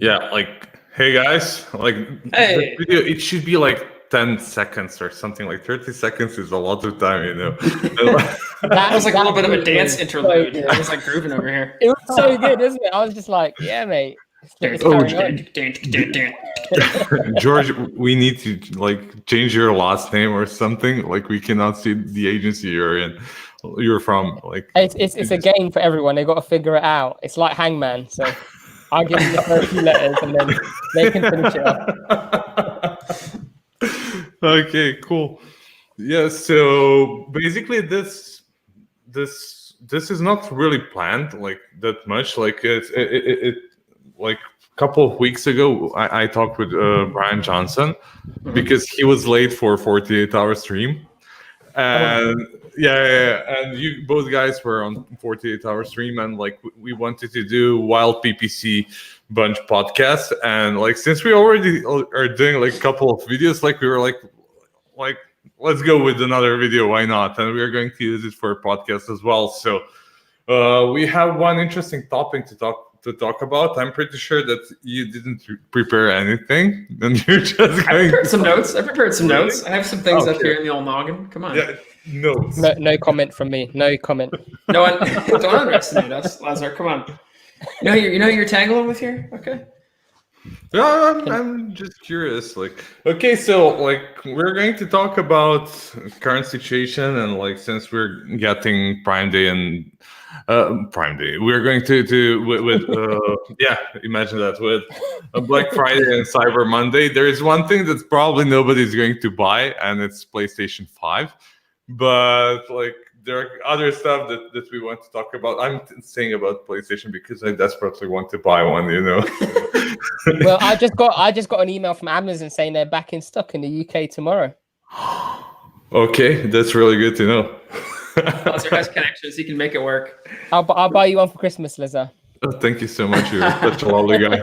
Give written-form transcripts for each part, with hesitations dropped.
Yeah, like, hey guys, like Hey. the video, it should be like 10 seconds or something. Like 30 seconds is a lot of time, you know. That was like a little bit of a dance so interlude. good. I was like grooving over here. It was so good, isn't it? I was just like, yeah, mate. Let's carry on. George, we need to like change your last name or something. Like we cannot see the agency you're from. Like It's a game for everyone. They've got to figure it out. It's like Hangman. So I'll give them the first few letters and then they can finish it off. Okay, cool. Yeah, so basically this is not really planned like that much. Like it like a couple of weeks ago I talked with Brian Johnson because he was late for 48-hour stream. And and you both guys were on 48-hour stream, and like we wanted to do Wild PPC Bunch podcast, and like since we already are doing like a couple of videos, like we were like let's go with another video, why not? And we are going to use it for a podcast as well. So we have one interesting topic to talk about. I'm pretty sure that you didn't prepare anything, and you're just going. I prepared some notes. I have some things up here in the old noggin. Come on. Yeah, notes. No comment from me. No comment. No one, don't underestimate us, Lazar. Come on. You know who you're tangling with here? Okay. Yeah, I'm just curious. Like, okay, so like we're going to talk about current situation, and like since we're getting Prime Day and Prime Day, we're going to with imagine that with Black Friday and Cyber Monday. There is one thing that probably nobody's going to buy, and it's PlayStation 5. But like there are other stuff that we want to talk about. I'm saying about PlayStation because I desperately want to buy one, you know. Well, I just got an email from Amazon saying they're back in stock in the UK tomorrow. Okay, that's really good to know. Lazar has connections. He can make it work. I'll buy you one for Christmas, Liza. Oh, thank you so much. You're such a lovely guy.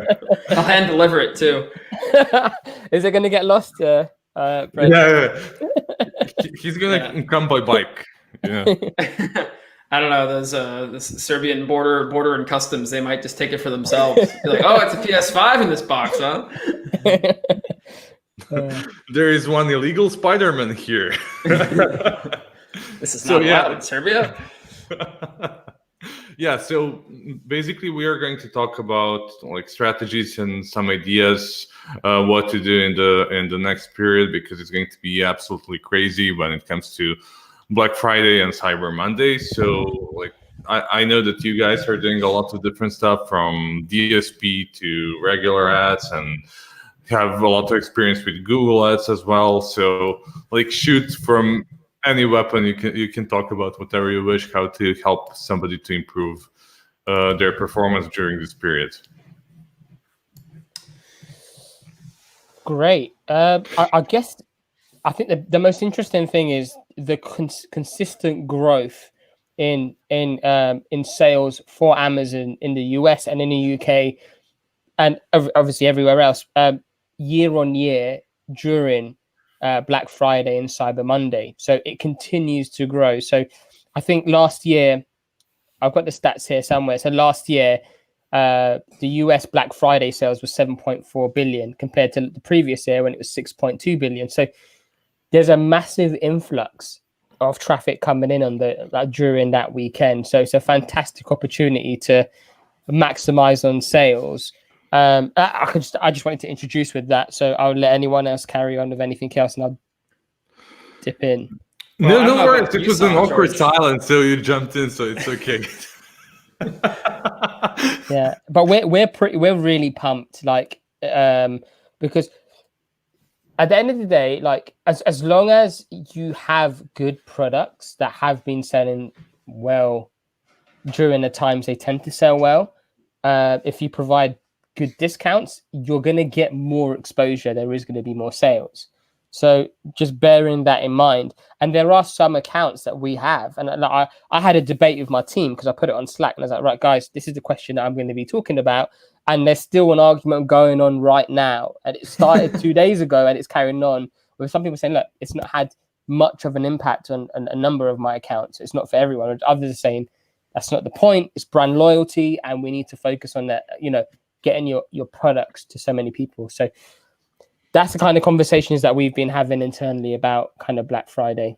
I'll hand deliver it too. Is it going to get lost? Yeah. He's gonna come by bike. Yeah. I don't know. Those this Serbian border and customs, they might just take it for themselves. Be like, oh, it's a PS5 in this box, huh? There is one illegal Spider-Man here. This is not allowed in Serbia. Yeah, so basically we are going to talk about like strategies and some ideas what to do in the next period, because it's going to be absolutely crazy when it comes to Black Friday and Cyber Monday. So like I know that you guys are doing a lot of different stuff from DSP to regular ads and have a lot of experience with Google ads as well. So like shoot from any weapon, you can talk about whatever you wish, how to help somebody to improve their performance during this period. Great. I guess I think the most interesting thing is the consistent growth in sales for Amazon in the US and in the UK, and obviously everywhere else, year on year during Black Friday and Cyber Monday. So it continues to grow. So I think last year, I've got the stats here somewhere. So last year, the US Black Friday sales was 7.4 billion compared to the previous year when it was 6.2 billion. So there's a massive influx of traffic coming in on during that weekend. So it's a fantastic opportunity to maximize on sales. I just wanted to introduce with that, so I'll let anyone else carry on with anything else, and I'll dip in. Well, no worries. It was an awkward silence, so you jumped in, so it's okay. Yeah, but we're really pumped, like because at the end of the day, like as long as you have good products that have been selling well during the times they tend to sell well, if you provide good discounts, you're going to get more exposure. There is going to be more sales. So just bearing that in mind. And there are some accounts that we have. And I had a debate with my team because I put it on Slack. And I was like, right, guys, this is the question that I'm going to be talking about. And there's still an argument going on right now. And it started 2 days ago and it's carrying on with some people saying, look, it's not had much of an impact on a number of my accounts. It's not for everyone. Others are saying, that's not the point. It's brand loyalty. And we need to focus on that, getting your products to so many people. So that's the kind of conversations that we've been having internally about kind of Black Friday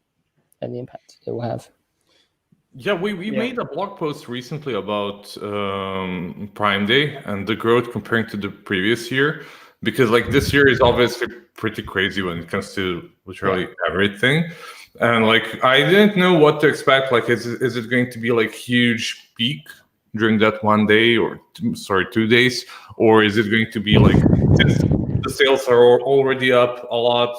and the impact it will have. Yeah, we made a blog post recently about Prime Day and the growth comparing to the previous year, because like this year is obviously pretty crazy when it comes to literally everything. And like I didn't know what to expect. Like, is it going to be like huge peak during that one day, or 2 days, or is it going to be like the sales are already up a lot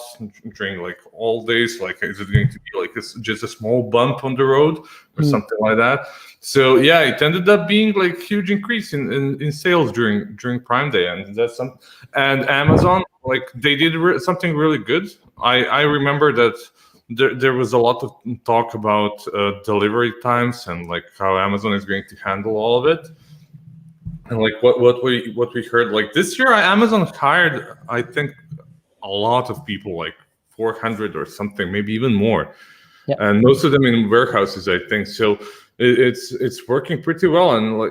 during like all days? Like, is it going to be like just a small bump on the road or something like that? So yeah, it ended up being like huge increase in sales during Prime Day, and that's and Amazon, like they did something really good. I remember that there was a lot of talk about delivery times and like how Amazon is going to handle all of it. And like what we heard, like this year, Amazon hired, I think, a lot of people, like 400 or something, maybe even more, and most of them in warehouses, I think. So it's working pretty well. And like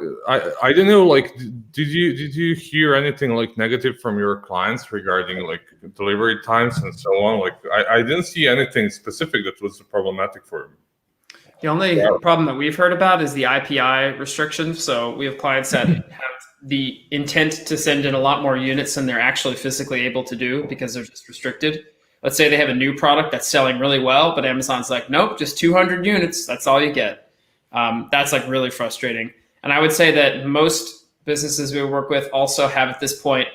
I don't know, like did you hear anything like negative from your clients regarding like delivery times and so on? Like I didn't see anything specific that was problematic for them. The only problem that we've heard about is the IPI restrictions. So we have clients that have the intent to send in a lot more units than they're actually physically able to do because they're just restricted. Let's say they have a new product that's selling really well, but Amazon's like, nope, just 200 units. That's all you get. That's like really frustrating. And I would say that most businesses we work with also have at this point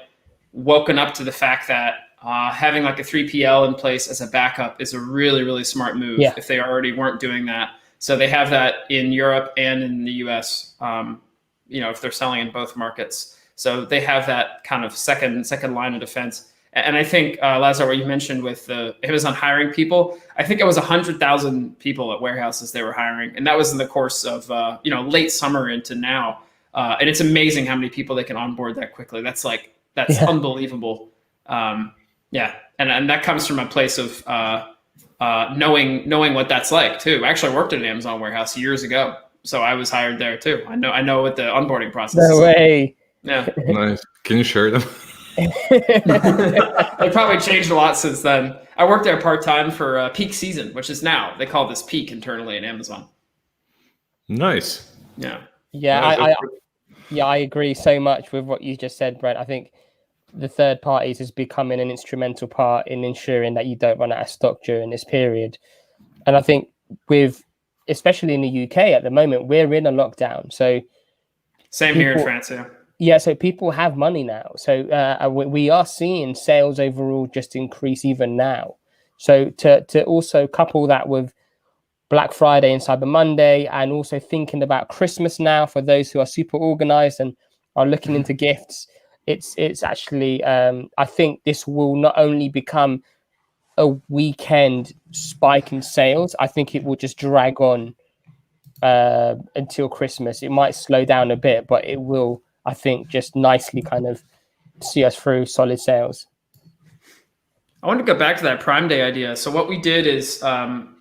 woken up to the fact that having like a 3PL in place as a backup is a really, really smart move if they already weren't doing that. So they have that in Europe and in the US, if they're selling in both markets. So they have that kind of second line of defense. And I think, Lazar, what you mentioned with the Amazon hiring people, I think it was 100,000 people at warehouses they were hiring. And that was in the course of, late summer into now. And it's amazing how many people they can onboard that quickly. That's unbelievable. And that comes from a place of knowing what that's like too. I actually worked at an Amazon warehouse years ago, so I was hired there too. I know what the onboarding process is. No way. Yeah. Nice. Can you share them? They probably changed a lot since then. I worked there part-time for peak season, which is now. They call this peak internally at Amazon. Nice. Yeah. Yeah, I agree so much with what you just said, Brent. I think the third parties is becoming an instrumental part in ensuring that you don't run out of stock during this period. And I think especially in the UK at the moment, we're in a lockdown. So same here in France, so people have money now. So we are seeing sales overall just increase even now. So to also couple that with Black Friday and Cyber Monday, and also thinking about Christmas now for those who are super organized and are looking into gifts, it's actually, I think this will not only become a weekend spike in sales, I think it will just drag on until Christmas. It might slow down a bit, but it will, I think, just nicely kind of see us through solid sales. I want to go back to that Prime Day idea. So what we did is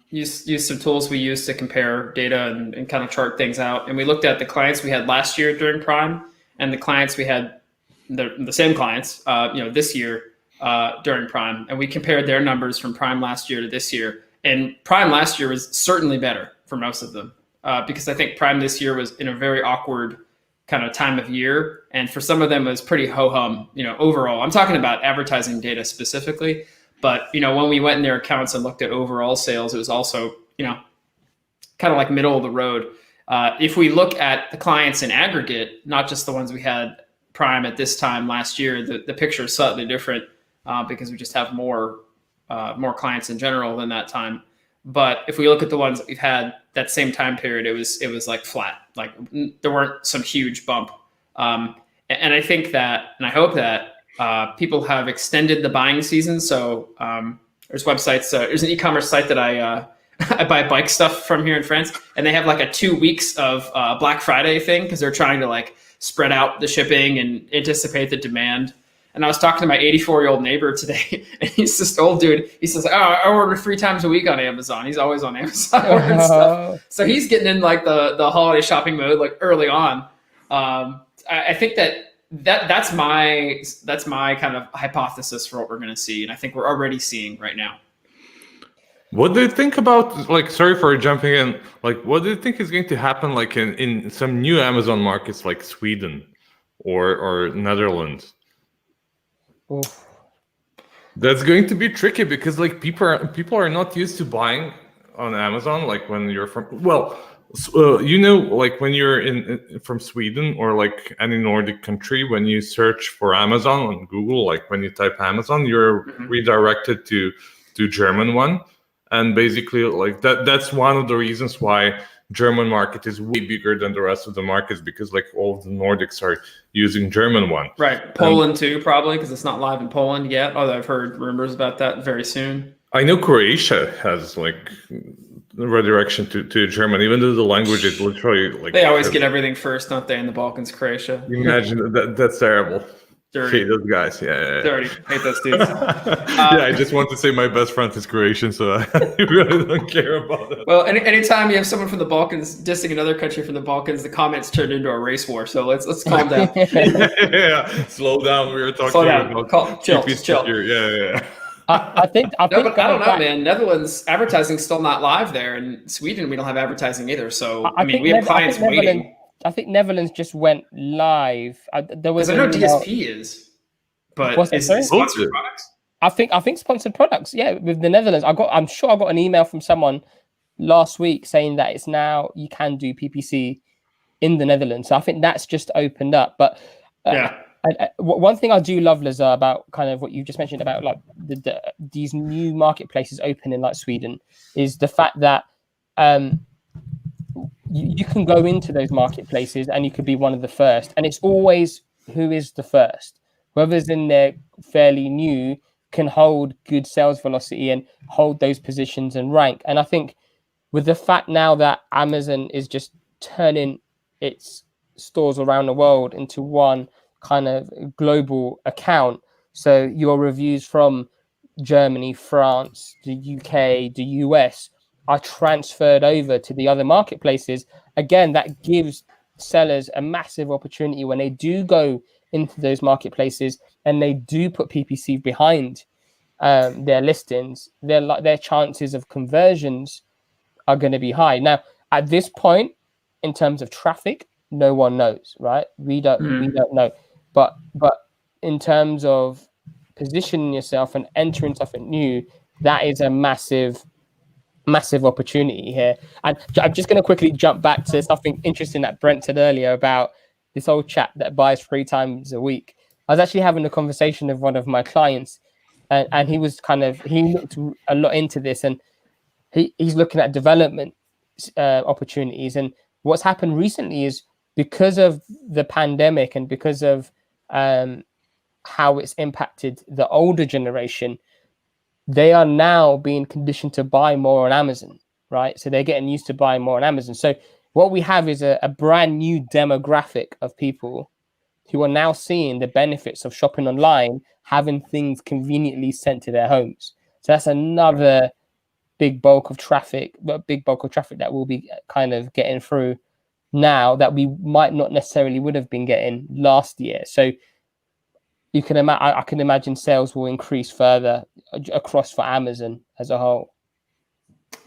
use some tools we use to compare data and kind of chart things out. And we looked at the clients we had last year during Prime and the clients we had, the same clients, this year during Prime. And we compared their numbers from Prime last year to this year. And Prime last year was certainly better for most of them because I think Prime this year was in a very awkward kind of time of year. And for some of them, it was pretty ho-hum, overall. I'm talking about advertising data specifically. But, when we went in their accounts and looked at overall sales, it was also, kind of like middle of the road. If we look at the clients in aggregate, not just the ones we had Prime at this time last year, the picture is slightly different because we just have more clients in general than that time. But if we look at the ones that we've had that same time period, it was like flat, like there weren't some huge bump. And I think that, and I hope that people have extended the buying season. So there's websites, there's an e-commerce site that I buy bike stuff from here in France, and they have like a 2 weeks of Black Friday thing because they're trying to like spread out the shipping and anticipate the demand. And I was talking to my 84-year-old neighbor today, and he's this old dude. He says, I order 3 times a week on Amazon. He's always on Amazon ordering stuff. So he's getting in like the holiday shopping mode like early on. I think that that's my kind of hypothesis for what we're going to see, and I think we're already seeing right now. What do you think about, like, sorry for jumping in, like, what do you think is going to happen, like, in some new Amazon markets like Sweden or Netherlands? Oof. That's going to be tricky because, like, people are not used to buying on Amazon, like, when you're from, well, like, when you're from Sweden or like any Nordic country, when you search for Amazon on Google, like when you type Amazon, you're redirected to German one. And basically, like, that's one of the reasons why German market is way bigger than the rest of the markets, because like all of the Nordics are using German one. Right. Poland too, probably, because it's not live in Poland yet, although I've heard rumors about that very soon. I know Croatia has like redirection to German, even though the language is literally like, they always get everything first, don't they, in the Balkans? Croatia. Imagine that's terrible. Dirty. Hate those guys. Yeah. Dirty. Hate those dudes. Yeah, I just want to say my best friend is Croatian, so I really don't care about it. Well, anytime you have someone from the Balkans dissing another country from the Balkans, the comments turn into a race war. So let's calm down. Yeah, slow down. We were talking about chill. Yeah. I think I don't know, man. Netherlands advertising's still not live there, and Sweden we don't have advertising either. So I mean, we have clients waiting. I think Netherlands just went live. There was. I know DSP is, but is it sponsored products? I think sponsored products. Yeah, with the Netherlands, I'm sure I got an email from someone last week saying that it's now you can do PPC in the Netherlands. So I think that's just opened up. But yeah. One thing I do love, Lazar, about kind of what you just mentioned about like these new marketplaces opening like Sweden is the fact that you can go into those marketplaces and you could be one of the first. And it's always who is the first. Whoever's in there fairly new can hold good sales velocity and hold those positions and rank. And I think with the fact now that Amazon is just turning its stores around the world into one kind of global account. So your reviews from Germany, France, the UK, the US are transferred over to the other marketplaces. Again, that gives sellers a massive opportunity when they do go into those marketplaces and they do put PPC behind their listings. Their chances of conversions are going to be high. Now, at this point, in terms of traffic, no one knows, right? We don't know. But in terms of positioning yourself and entering something new, that is a massive opportunity here. And I'm just going to quickly jump back to something interesting that Brent said earlier about this old chap that buys 3 times a week. I was actually having a conversation with one of my clients, and he was he looked a lot into this, and he's looking at development opportunities. And what's happened recently is because of the pandemic and because of how it's impacted the older generation, they are now being conditioned to buy more on Amazon, right? So they're getting used to buying more on Amazon. So what we have is a brand new demographic of people who are now seeing the benefits of shopping online, having things conveniently sent to their homes. So that's another big bulk of traffic that we'll be kind of getting through now that we might not necessarily would have been getting last year. So you can I can imagine sales will increase further across for Amazon as a whole.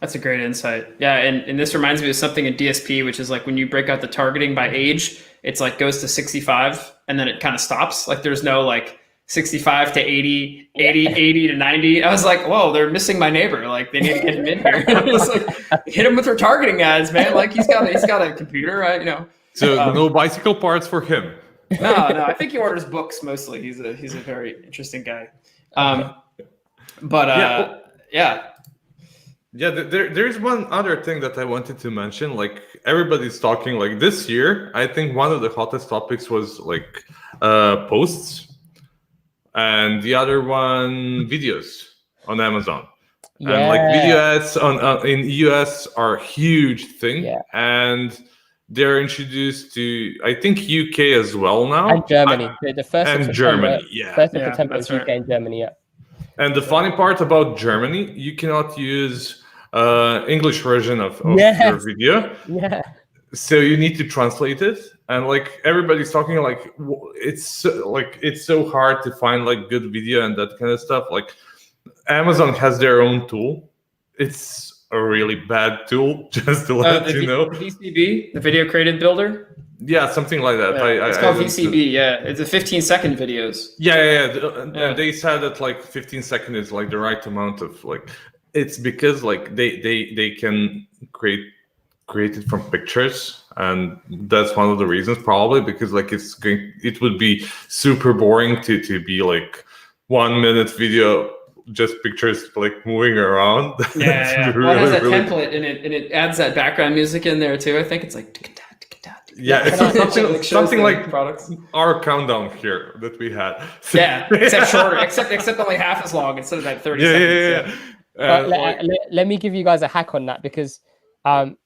That's a great insight. Yeah, and this reminds me of something in DSP, which is like when you break out the targeting by age, it's like goes to 65 and then it kind of stops. Like there's no like 65 to 80, 80 to 90. I was like, whoa, they're missing my neighbor. Like they need to get him in here. It's like, hit him with retargeting ads, man. Like he's got a computer, right? You know. So no bicycle parts for him. No. I think he orders books mostly. He's a very interesting guy. Yeah, there's one other thing that I wanted to mention. Like everybody's talking like this year, I think one of the hottest topics was like posts, and the other one videos on Amazon. Yeah. And like video ads in US are a huge thing. Yeah. And they're introduced to, I think, UK as well now. And Germany. The first and of Germany, yeah. First of September is UK and Germany, yeah. And the funny part about Germany, you cannot use English version of your video. Yeah. so you need to translate it, and like everybody's talking like it's so hard to find like good video and that kind of stuff. Like Amazon has their own tool. It's a really bad tool, just to let you know. The VCB, the Video Creative Builder. Yeah, something like that. Yeah, it's called VCB. Yeah, it's a 15-second videos. And they said that like 15 seconds is like the right amount of like. It's because like they can create it from pictures, and that's one of the reasons probably, because like it would be super boring to be like 1 minute video, just pictures like moving around. Yeah. Well, it has a template and it adds that background music in there too. I think it's like. Yeah, it's something like products. Our countdown here that we had. Yeah, except shorter, except only half as long instead of that 30 seconds. Let me give you guys a hack on that, because that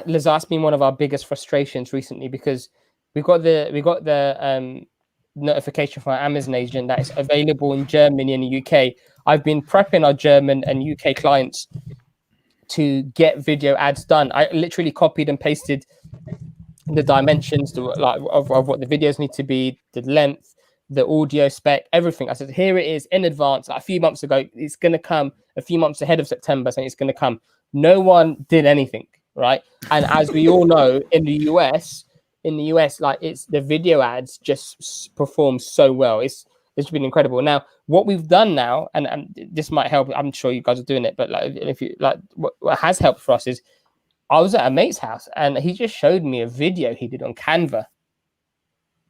has been one of our biggest frustrations recently, because we got the notification from our Amazon agent that it's available in Germany and the UK. I've been prepping our German and UK clients to get video ads done. I literally copied and pasted the dimensions of what the videos need to be, the length, the audio spec, everything. I said, here it is in advance. Like a few months ago, it's going to come a few months ahead of September, saying it's going to come. No one did anything, right? And as we all know, in the US, like it's the video ads just perform so well. It's been incredible. Now, what we've done now, and this might help. I'm sure you guys are doing it, but like if you like, what has helped for us is, I was at a mate's house and he just showed me a video he did on Canva.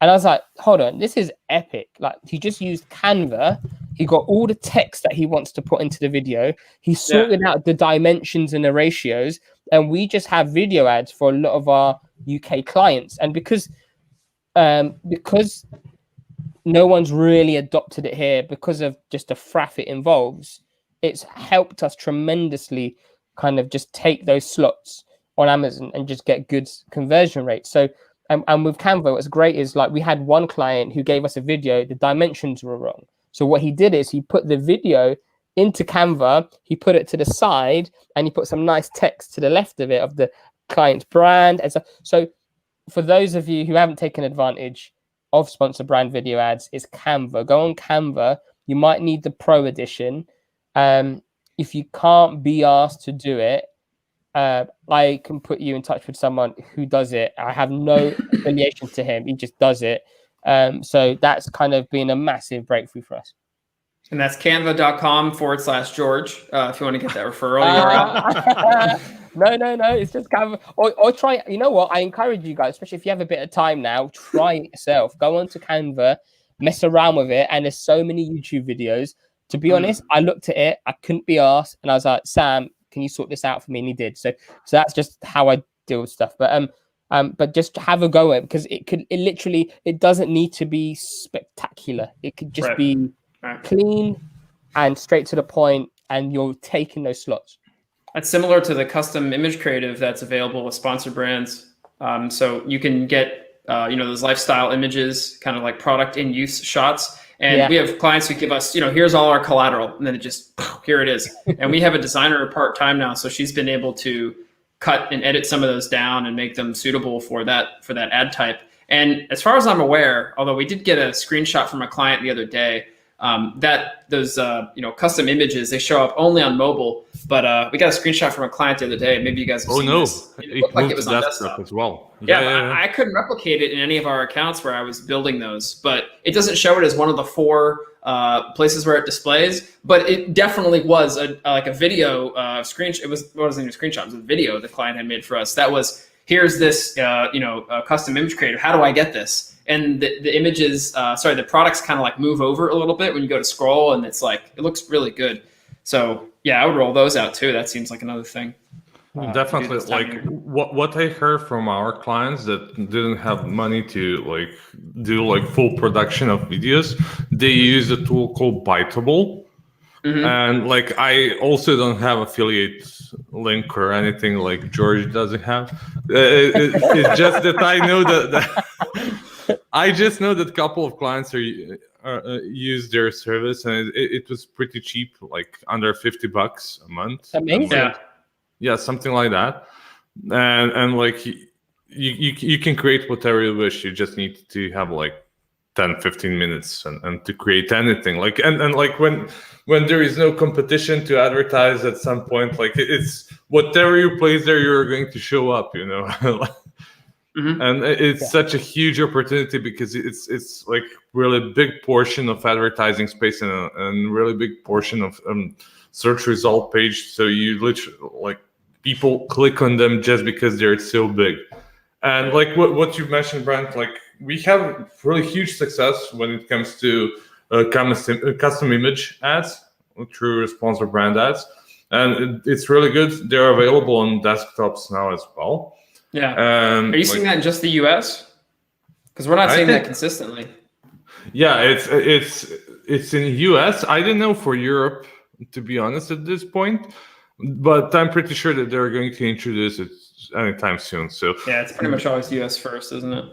And I was like, hold on, this is epic. Like, he just used Canva. He got all the text that he wants to put into the video. He sorted out the dimensions and the ratios. And we just have video ads for a lot of our UK clients. And because no one's really adopted it here, because of just the faff it involves, it's helped us tremendously kind of just take those slots on Amazon and just get good conversion rates. So, and with Canva, what's great is like we had one client who gave us a video, the dimensions were wrong. So what he did is he put the video into Canva, he put it to the side, and he put some nice text to the left of it of the client's brand. And so for those of you who haven't taken advantage of sponsor brand video ads, it's Canva. Go on Canva. You might need the Pro edition. If you can't be asked to do it, I can put you in touch with someone who does it. I have no affiliation to him. He just does it. So that's kind of been a massive breakthrough for us. And that's canva.com/George. If you want to get that referral URL. No. It's just Canva. Or try, you know what? I encourage you guys, especially if you have a bit of time now, try it yourself. Go onto Canva, mess around with it. And there's so many YouTube videos. To be honest, I looked at it, I couldn't be asked, and I was like, Sam, can you sort this out for me? And he did. So that's just how I deal with stuff. But just have a go at it, because it doesn't need to be spectacular. It could just be clean and straight to the point, and you're taking those slots. That's similar to the custom image creative that's available with sponsored brands. So you can get those lifestyle images, kind of like product in use shots. And we have clients who give us, here's all our collateral, and then it just, here it is. And we have a designer part-time now, so she's been able to cut and edit some of those down and make them suitable for that ad type. And as far as I'm aware, although we did get a screenshot from a client the other day, that those custom images, they show up only on mobile. But we got a screenshot from a client the other day. Maybe you guys have seen this. It looked like it was on desktop as well. I couldn't replicate it in any of our accounts where I was building those, but it doesn't show it as one of the 4 places where it displays. But it definitely was a video screen. It wasn't even a screenshot. It was a video the client had made for us. That was, here's this custom image creator. How do I get this? And the images, the products kind of like move over a little bit when you go to scroll, and it's like, it looks really good. So yeah, I would roll those out too. That seems like another thing. Definitely, like what I heard from our clients that didn't have money to do full production of videos, they use a tool called Biteable. And I also don't have affiliate link or anything like George doesn't have. It's just that I know that I just know that a couple of clients use their service, and it was pretty cheap, like under $50 a month. Amazing. Yeah, something like that. And you can create whatever you wish. You just need to have like 10-15 minutes and to create anything, like and like when there is no competition to advertise at some point, like it's whatever you place there, you're going to show up, and it's such a huge opportunity because it's like really big portion of advertising space and really big portion of search result page. So you literally, like, people click on them just because they're so big. And like what you mentioned, Brent, like we have really huge success when it comes to custom image ads through sponsor brand ads, and it's really good. They're available on desktops now as well. Yeah. Are you seeing that in just the US? Because we're not seeing that consistently. Yeah, it's in the US. I don't know for Europe, to be honest, at this point, but I'm pretty sure that they're going to introduce it anytime soon. So yeah, it's pretty much always US first, isn't it?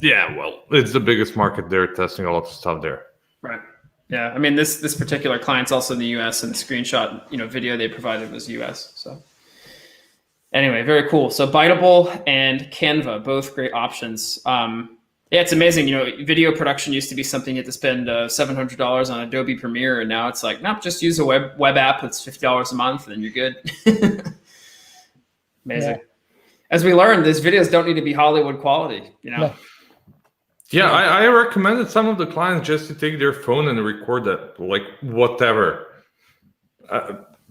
Yeah, well, it's the biggest market. They're testing a lot of stuff there. Right. Yeah, I mean, this particular client's also in the US, and the screenshot video they provided was US. So anyway, very cool. So Biteable and Canva, both great options. Yeah, it's amazing. Video production used to be something you had to spend $700 on Adobe Premiere, and now it's like, nope, just use a web app that's $50 a month, and you're good. Amazing. Yeah. As we learned, these videos don't need to be Hollywood quality. No. Yeah, I recommended some of the clients just to take their phone and record that, like whatever,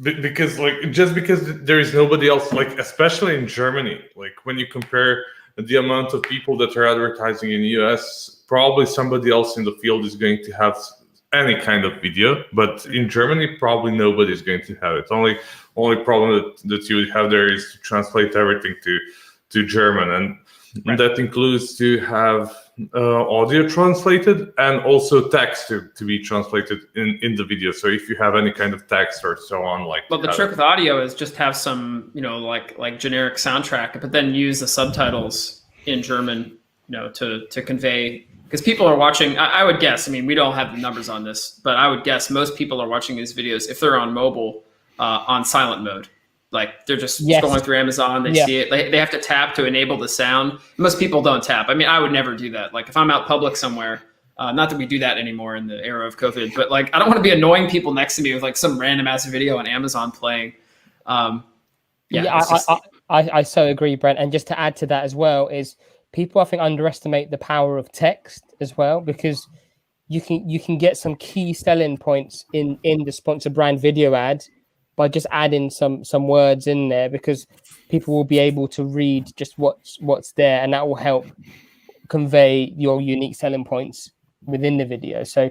because there is nobody else, like especially in Germany, like when you compare the amount of people that are advertising in the US, probably somebody else in the field is going to have any kind of video, but in Germany, probably nobody is going to have it. Only problem that you would have there is to translate everything to German, and that includes to have audio translated and also text to be translated in the video. So if you have any kind of text or so on, like. Well, the trick with audio is just have some, like generic soundtrack, but then use the subtitles in German, to convey. Because people are watching, I would guess, we don't have the numbers on this, but I would guess most people are watching these videos, if they're on mobile, on silent mode. Like they're just scrolling through Amazon, they see it, they have to tap to enable the sound. Most people don't tap. I would never do that. Like if I'm out public somewhere, not that we do that anymore in the era of COVID, but like I don't want to be annoying people next to me with like some random ass video on Amazon playing. I so agree, Brent. And just to add to that as well is people, I think, underestimate the power of text as well, because you can get some key selling points in the sponsor brand video ad by just adding some words in there, because people will be able to read just what's there, and that will help convey your unique selling points within the video. So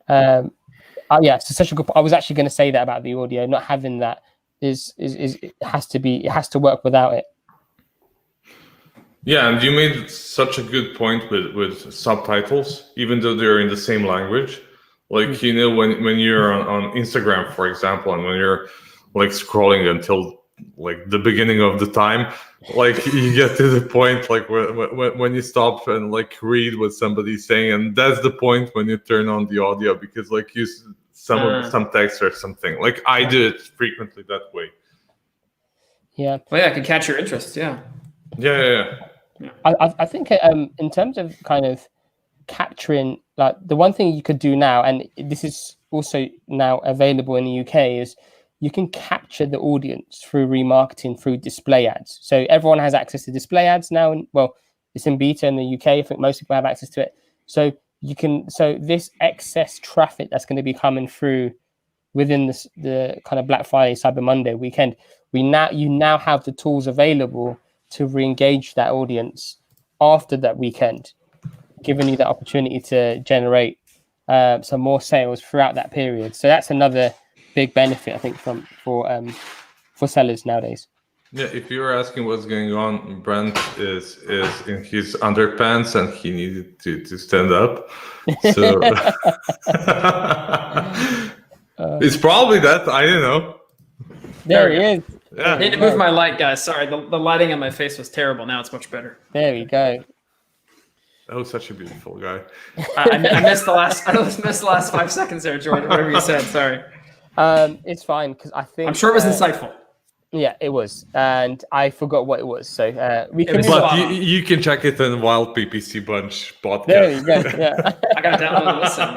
it's such a good. I was actually going to say that about the audio. Not having that is it has to work without it. Yeah, and you made such a good point with subtitles, even though they're in the same language. Like, when you're on Instagram, for example, and when you're like scrolling until like the beginning of the time, like you get to the point like when you stop and like read what somebody's saying, and that's the point when you turn on the audio, because like you some text or something. Like I do it frequently that way. Yeah. Well, yeah, I can catch your interest. Yeah. Yeah. I think in terms of kind of capturing, like the one thing you could do now, and this is also now available in the UK, is you can capture the audience through remarketing through display ads. So everyone has access to display ads now, and it's in beta in the UK. I think most people have access to it. So this excess traffic that's going to be coming through within the kind of Black Friday, Cyber Monday weekend, you now have the tools available to re-engage that audience after that weekend, giving you the opportunity to generate some more sales throughout that period. So that's another big benefit, I think, for sellers nowadays. Yeah, if you're asking what's going on, Brent is in his underpants and he needed to stand up. So it's probably that. I don't know. There he is. Yeah. I need to move my light, guys. Sorry, the lighting on my face was terrible. Now it's much better. There we go. Oh, such a beautiful guy. I missed the last 5 seconds there, Jordan. Whatever you said. Sorry. It's fine, because I think I'm sure it was insightful. Yeah, it was, and I forgot what it was. So we can. was move But on. you can check it in Wild PPC Bunch podcast. There you go. Yeah. I got to download and listen.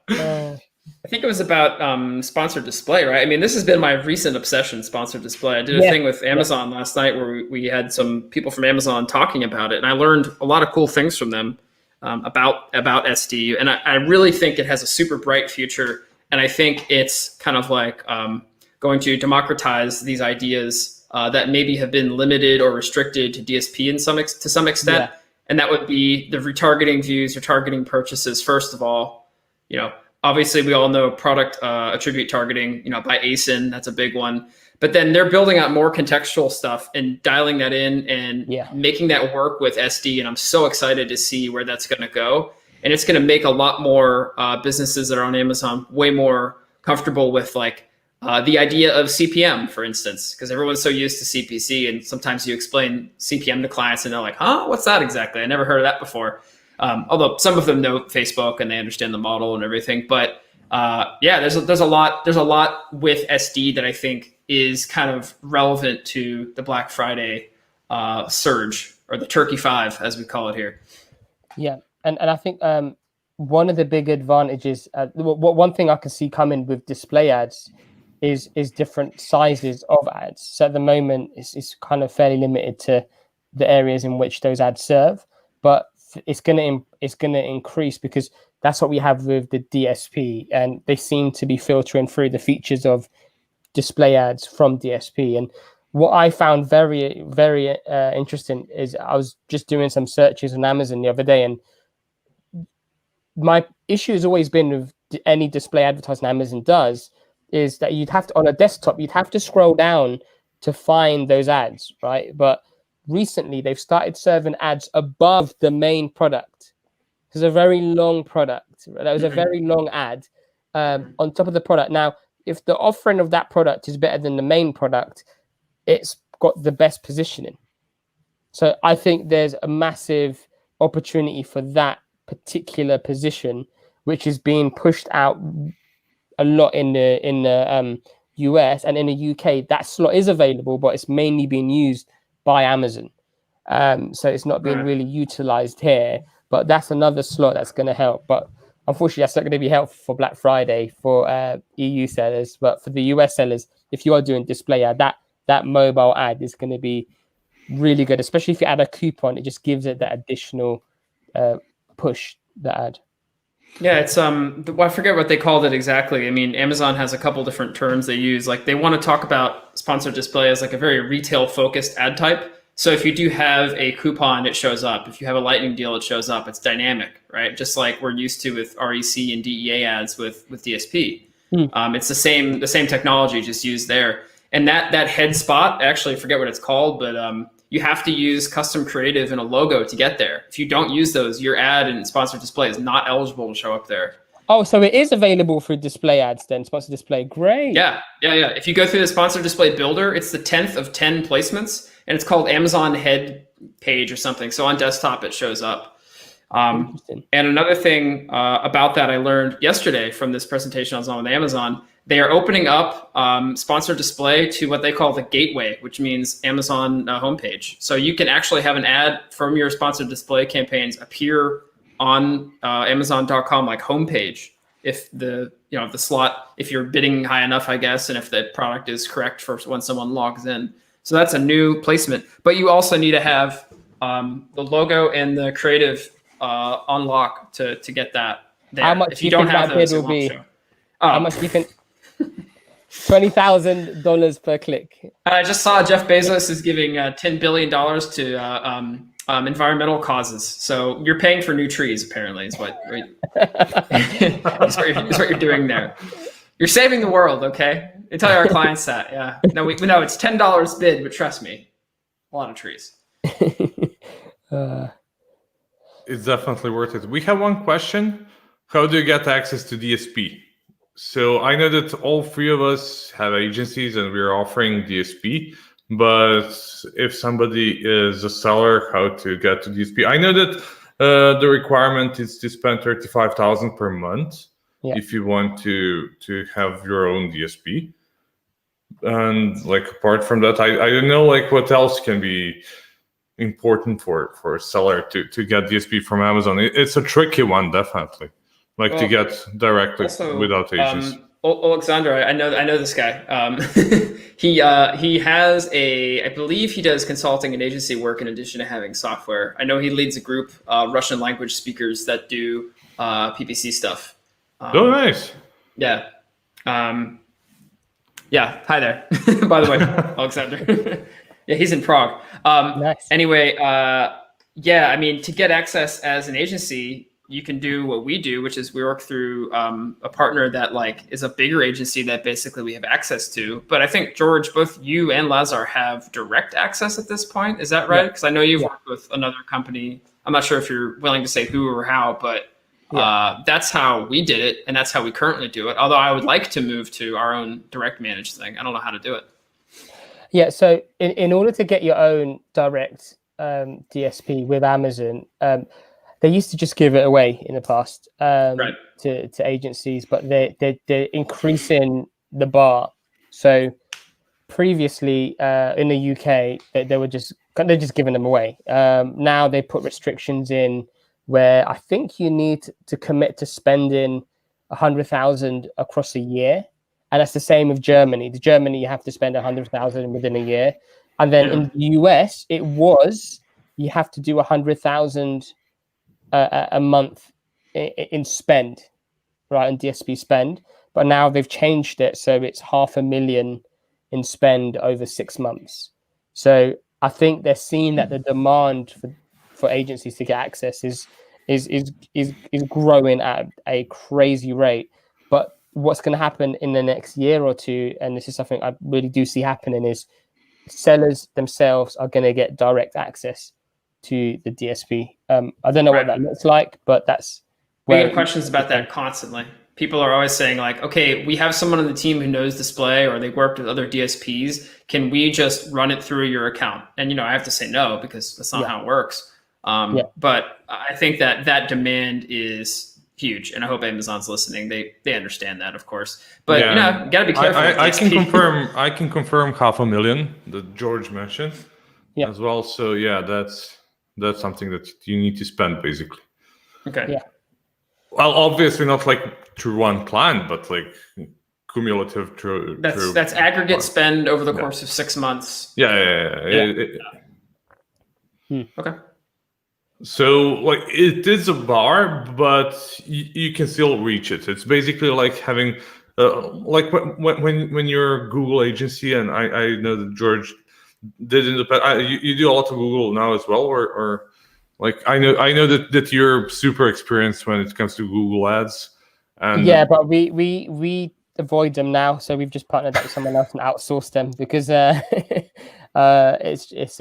Yeah. I think it was about sponsored display, right? I mean, this has been my recent obsession, sponsored display. I did a thing with Amazon last night where we had some people from Amazon talking about it, and I learned a lot of cool things from them about SD. And I really think it has a super bright future, and I think it's kind of like going to democratize these ideas that maybe have been limited or restricted to DSP to some extent. Yeah. And that would be the retargeting views, retargeting purchases. First of all, obviously we all know product attribute targeting, by ASIN, that's a big one. But then they're building out more contextual stuff and dialing that in and making that work with SD. And I'm so excited to see where that's going to go. And it's going to make a lot more businesses that are on Amazon way more comfortable with the idea of CPM, for instance, because everyone's so used to CPC, and sometimes you explain CPM to clients and they're like, huh, what's that exactly? I never heard of that before. Although some of them know Facebook and they understand the model and everything. But there's a lot with SD that I think is kind of relevant to the Black Friday surge, or the Turkey 5, as we call it here. Yeah, and I think one of the big advantages, one thing I can see coming with display ads is different sizes of ads. So at the moment, it's kind of fairly limited to the areas in which those ads serve, but it's gonna increase because that's what we have with the DSP, and they seem to be filtering through the features of display ads from DSP. And what I found very, very interesting is I was just doing some searches on Amazon the other day, and my issue has always been with any display advertising Amazon does is that you'd have to, on a desktop, you'd have to scroll down to find those ads, right? But recently they've started serving ads above the main product. It's a very long product. That was a very long ad on top of the product. Now, if the offering of that product is better than the main product, it's got the best positioning. So I think there's a massive opportunity for that particular position, which is being pushed out a lot in the US, and in the UK. That slot is available, but it's mainly being used by Amazon. So it's not being really utilized here. But that's another slot that's going to help. But unfortunately, that's not going to be helpful for Black Friday for EU sellers. But for the US sellers, if you are doing display ad, that mobile ad is going to be really good, especially if you add a coupon. It just gives it that additional push, the ad. Yeah, it's I forget what they called it exactly. I mean, Amazon has a couple different terms they use. Like, they want to talk about sponsored display as like a very retail focused ad type. So if you do have a coupon, it shows up. If you have a lightning deal, it shows up. It's dynamic, right? Just like we're used to with REC and DEA ads with DSP. It's the same technology, just used there. And that head spot, actually, I forget what it's called, but you have to use custom creative and a logo to get there. If you don't use those, your ad and sponsored display is not eligible to show up there. Oh, so it is available for display ads then, sponsored display. Great. Yeah. If you go through the sponsored display builder, it's the 10th of 10 placements, and it's called Amazon head page or something. So on desktop, it shows up. And another thing about that I learned yesterday from this presentation I was on with Amazon, they are opening up sponsored display to what they call the gateway, which means Amazon homepage. So you can actually have an ad from your sponsored display campaigns appear on Amazon.com like homepage if the slot, if you're bidding high enough, I guess, and if the product is correct for when someone logs in. So that's a new placement. But you also need to have the logo and the creative on lock to get that there. How much if you don't have those, it won't show. How much do you think? $20,000 per click. I just saw Jeff Bezos is giving $10 billion to environmental causes. So you're paying for new trees, apparently, is what you're doing there. You're saving the world, okay? I tell our clients that, yeah. No, we know it's $10 bid, but trust me, a lot of trees. It's definitely worth it. We have one question. How do you get access to DSP? So I know that all three of us have agencies and we're offering DSP, but if somebody is a seller, how to get to DSP? I know that the requirement is to spend $35,000 per month if you want to have your own DSP. And like apart from that, I don't know like what else can be important for a seller to get DSP from Amazon. It's a tricky one, definitely. Like to get directly without agents. Alexander, I know this guy. He has I believe he does consulting and agency work in addition to having software. I know he leads a group, Russian language speakers that do PPC stuff. Oh, nice. Yeah. Yeah. Hi there. By the way, Alexander. Yeah, he's in Prague. Nice. Anyway, yeah, I mean, to get access as an agency, you can do what we do, which is we work through a partner that like is a bigger agency that basically we have access to. But I think, George, both you and Lazar have direct access at this point. Is that right? Because I know you've worked with another company. I'm not sure if you're willing to say who or how, but that's how we did it. And that's how we currently do it. Although I would like to move to our own direct managed thing. I don't know how to do it. Yeah, so in order to get your own direct DSP with Amazon, they used to just give it away in the past to agencies, but they're increasing the bar. So previously in the UK, they're just giving them away. Now they put restrictions in where I think you need to commit to spending 100,000 across a year. And that's the same with Germany. The Germany, you have to spend 100,000 within a year. And then in the US, you have to do 100,000 a month in spend, right? In DSP spend. But now they've changed it. So it's 500,000 in spend over 6 months. So I think they're seeing that the demand for agencies to get access is growing at a crazy rate. But what's going to happen in the next year or two, and this is something I really do see happening, is sellers themselves are going to get direct access to the DSP. I don't know what that looks like, but that's we get questions about that constantly. People are always saying like, okay, we have someone on the team who knows display, or they worked with other DSPs. Can we just run it through your account? And, I have to say no, because that's not how it works. But I think that demand is huge, and I hope Amazon's listening. They understand that, of course. But you gotta be careful. I can confirm 500,000 that George mentioned as well. So that's something that you need to spend basically. Okay. Yeah. Well, obviously not like through one client, but like cumulative through. That's aggregate spend over the course of 6 months. Okay. So like it is a bar, but you can still reach it. It's basically like having like when you're a Google agency, and I know that George did in the past. You do a lot of Google now as well, or like I know that you're super experienced when it comes to Google ads. And but we avoid them now, so we've just partnered up with someone else and outsourced them because it's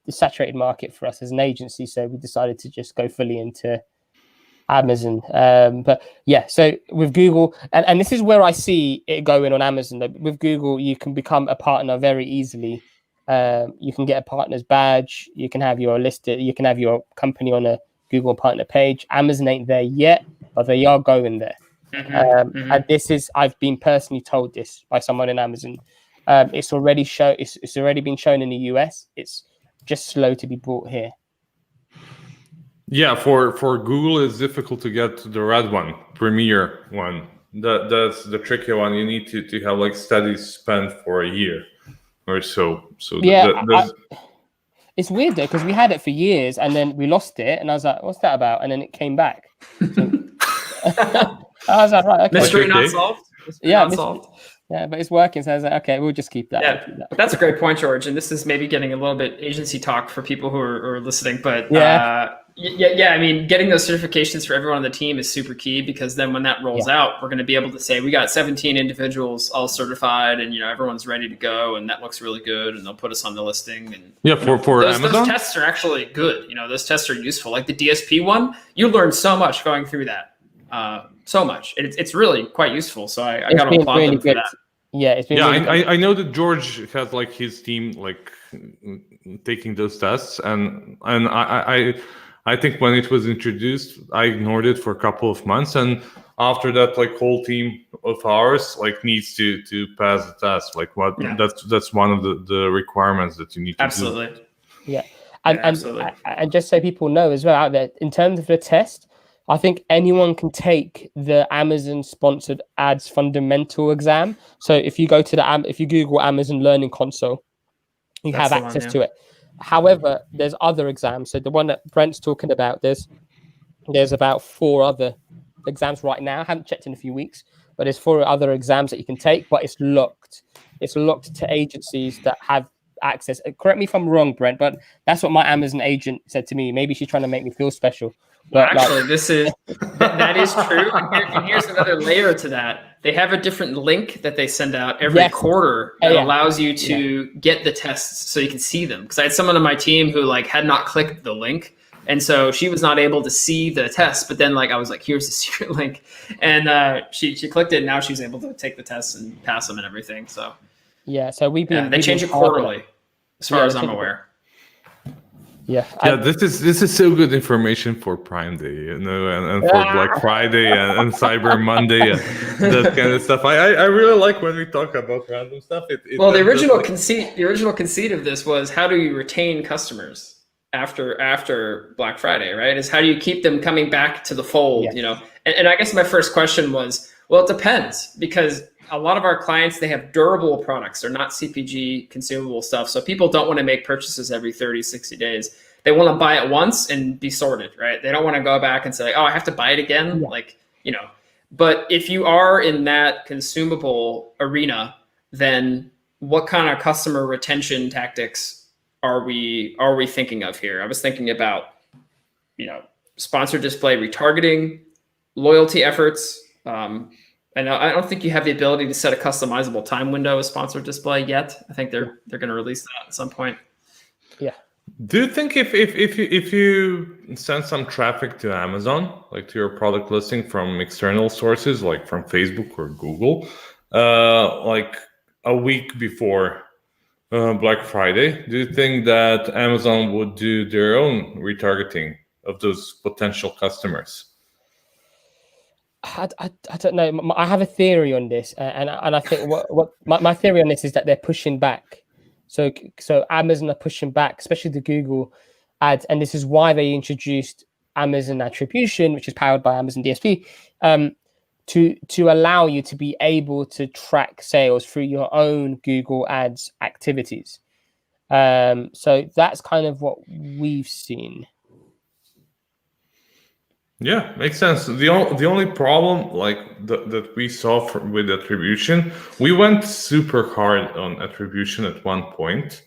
the saturated market for us as an agency, so we decided to just go fully into Amazon. But so with Google, and this is where I see it going on Amazon. With Google, you can become a partner very easily. You can get a partner's badge. You can have your listed. You can have your company on a Google partner page. Amazon ain't there yet, but they are going there. And this is, I've been personally told this by someone in Amazon. It's already been shown in the US. It's just slow to be brought here. Yeah, for Google, it's difficult to get the red one, Premier one. That's the tricky one. You need to have like steady spend for a year or so. So it's weird though, because we had it for years and then we lost it, and I was like, "What's that about?" And then it came back. So, I was like, "Right, okay." Mystery not solved. Yeah, but it's working. So I was like, okay, we'll just keep that. Yeah, but that's a great point, George. And this is maybe getting a little bit agency talk for people who are listening. But I mean, getting those certifications for everyone on the team is super key, because then when that rolls out, we're going to be able to say we got 17 individuals all certified, and everyone's ready to go, and that looks really good, and they'll put us on the listing. And for those, Amazon, those tests are actually good. Those tests are useful. Like the DSP one, you learn so much going through that. So much. It's really quite useful. So I got to applaud them for that. Yeah, it's been really I know that George has like his team like taking those tests, and I think when it was introduced, I ignored it for a couple of months, and after that, like whole team of ours like needs to pass the test. Like what that's one of the requirements that you need to Absolutely. do. Yeah. And, absolutely. and just so people know as well out there, in terms of the test, I think anyone can take the Amazon sponsored ads fundamental exam. So if you go to if you Google Amazon Learning Console, you have access to it. However, there's other exams. So the one that Brent's talking about, there's about 4 other exams right now. I haven't checked in a few weeks, but there's 4 other exams that you can take, but it's locked. It's locked to agencies that have access. Correct me if I'm wrong, Brent, but that's what my Amazon agent said to me. Maybe she's trying to make me feel special. But well, actually, this is that is true. And here's another layer to that. They have a different link that they send out every quarter that allows you to get the tests so you can see them. Because I had someone on my team who like had not clicked the link, and so she was not able to see the test. But then like I was like, here's the secret link, and she clicked it. And now she's able to take the tests and pass them and everything. So so we've been they change it quarterly, as far as I'm aware. This is so good information for Prime Day, you know, and for Black Friday and Cyber Monday and that kind of stuff. I really like when we talk about random stuff. The original conceit of this was, how do you retain customers after Black Friday, right? Is how do you keep them coming back to the fold, you know? And I guess my first question was, well, it depends, because a lot of our clients, they have durable products. They're not CPG consumable stuff. So people don't want to make purchases every 30, 60 days. They want to buy it once and be sorted, right? They don't want to go back and say, oh, I have to buy it again. Like, you know, but if you are in that consumable arena, then what kind of customer retention tactics are we thinking of here? I was thinking about, you know, sponsored display retargeting, loyalty efforts, and I don't think you have the ability to set a customizable time window with sponsored display yet. I think they're going to release that at some point. Yeah. Do you think if you send some traffic to Amazon, like to your product listing from external sources, like from Facebook or Google, like a week before Black Friday, do you think that Amazon would do their own retargeting of those potential customers? I don't know. I have a theory on this, and I think what my theory on this is that they're pushing back. So Amazon are pushing back, especially the Google ads, and this is why they introduced Amazon Attribution, which is powered by Amazon DSP, to allow you to be able to track sales through your own Google ads activities. So that's kind of what we've seen. Yeah, makes sense. The only problem like that we saw with attribution, we went super hard on attribution at one point,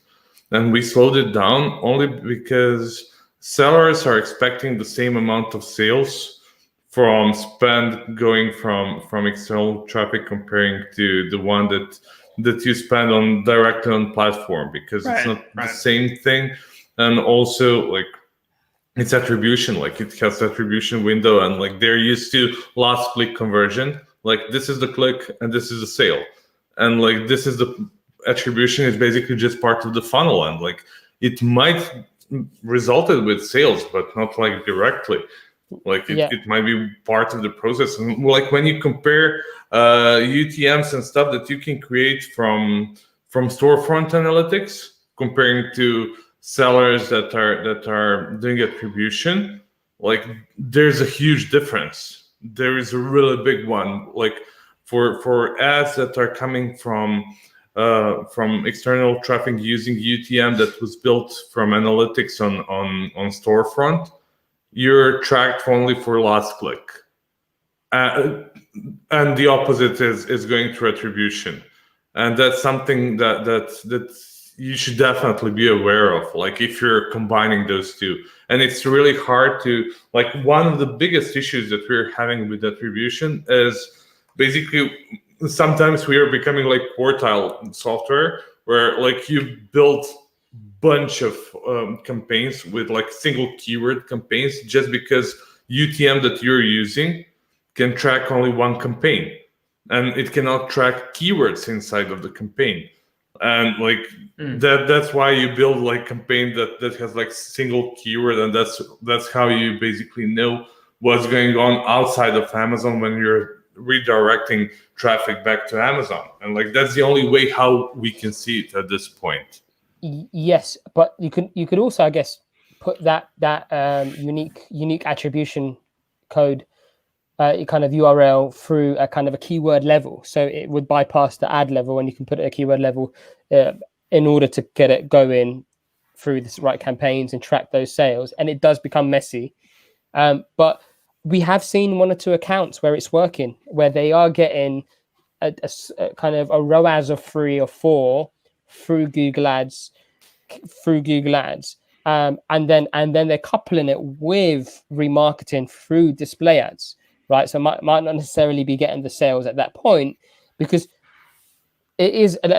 and we slowed it down only because sellers are expecting the same amount of sales from spend going from external traffic comparing to the one that you spend on directly on platform, because it's not the same thing. And also like it's attribution, like it has attribution window, and like they're used to last click conversion. Like this is the click and this is the sale. And like this is the attribution is basically just part of the funnel. And like it might resulted with sales, but not like directly. Like it might be part of the process. And like when you compare UTMs and stuff that you can create from storefront analytics, comparing to sellers that are doing attribution, like there's a huge difference. There is a really big one. Like for ads that are coming from external traffic using UTM that was built from analytics on storefront, you're tracked only for last click, and the opposite is going through attribution, and that's something that you should definitely be aware of, like if you're combining those two. And it's really hard to, like, one of the biggest issues that we're having with attribution is basically sometimes we are becoming like quartile software, where like you build bunch of campaigns with like single keyword campaigns just because UTM that you're using can track only one campaign, and it cannot track keywords inside of the campaign. And like that's why you build like campaign that has like single keyword, and that's how you basically know what's going on outside of Amazon when you're redirecting traffic back to Amazon. And like that's the only way how we can see it at this point. Yes, but you could also, I guess, put that unique attribution code kind of URL through a kind of a keyword level, so it would bypass the ad level, and you can put it at a keyword level in order to get it going through the right campaigns and track those sales. And it does become messy, but we have seen 1 or 2 accounts where it's working, where they are getting a kind of a ROAS of 3 or 4 through Google Ads, and then they're coupling it with remarketing through display ads, right? So might not necessarily be getting the sales at that point, because it is, and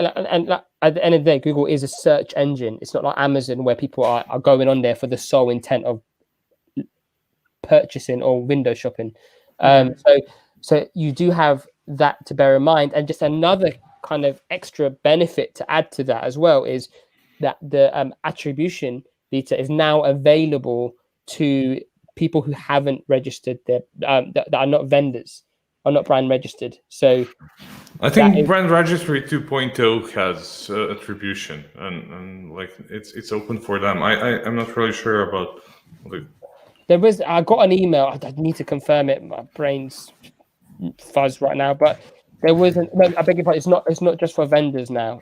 at the end of the day, Google is a search engine. It's not like Amazon, where people are going on there for the sole intent of purchasing or window shopping. So you do have that to bear in mind. And just another kind of extra benefit to add to that as well is that the attribution beta is now available to people who haven't registered their that are not vendors, are not brand registered. So I think brand registry 2.0 has attribution, and like it's open for them. I'm not really sure about the... I got an email. I need to confirm it. My brain's fuzz right now, but there was no, I beg your pardon. It's not just for vendors now.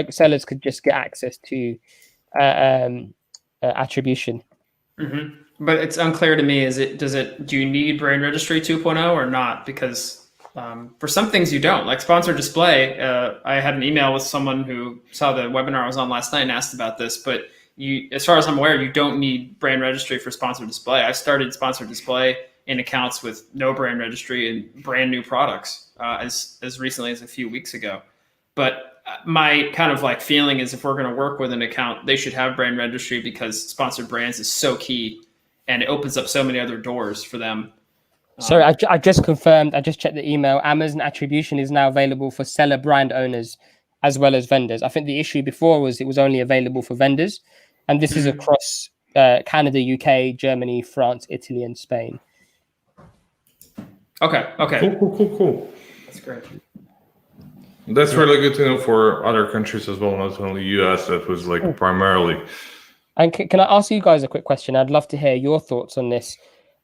Sellers could just get access to attribution. Mm-hmm. But it's unclear to me. Do you need brand registry 2.0 or not? Because for some things you don't, like sponsored display. I had an email with someone who saw the webinar I was on last night and asked about this, but as far as I'm aware, you don't need brand registry for sponsored display. I started sponsored display in accounts with no brand registry and brand new products as recently as a few weeks ago. But my kind of like feeling is if we're going to work with an account, they should have brand registry, because sponsored brands is so key and it opens up so many other doors for them. Sorry, I just confirmed. I just checked the email. Amazon attribution is now available for seller brand owners as well as vendors. I think the issue before was it was only available for vendors, and this is across Canada, UK, Germany, France, Italy, and Spain. Okay. Cool. That's great. That's really good to know for other countries as well, not only US. That was like primarily. And can I ask you guys a quick question? I'd love to hear your thoughts on this.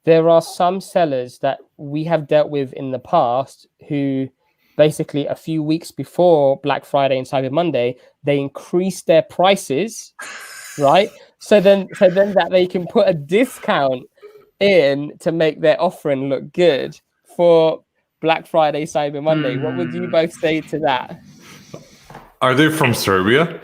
There are some sellers that we have dealt with in the past who basically a few weeks before Black Friday and Cyber Monday, they increased their prices, right? So then that they can put a discount in to make their offering look good for Black Friday, Cyber Monday. What would you both say to that? Are they from Serbia?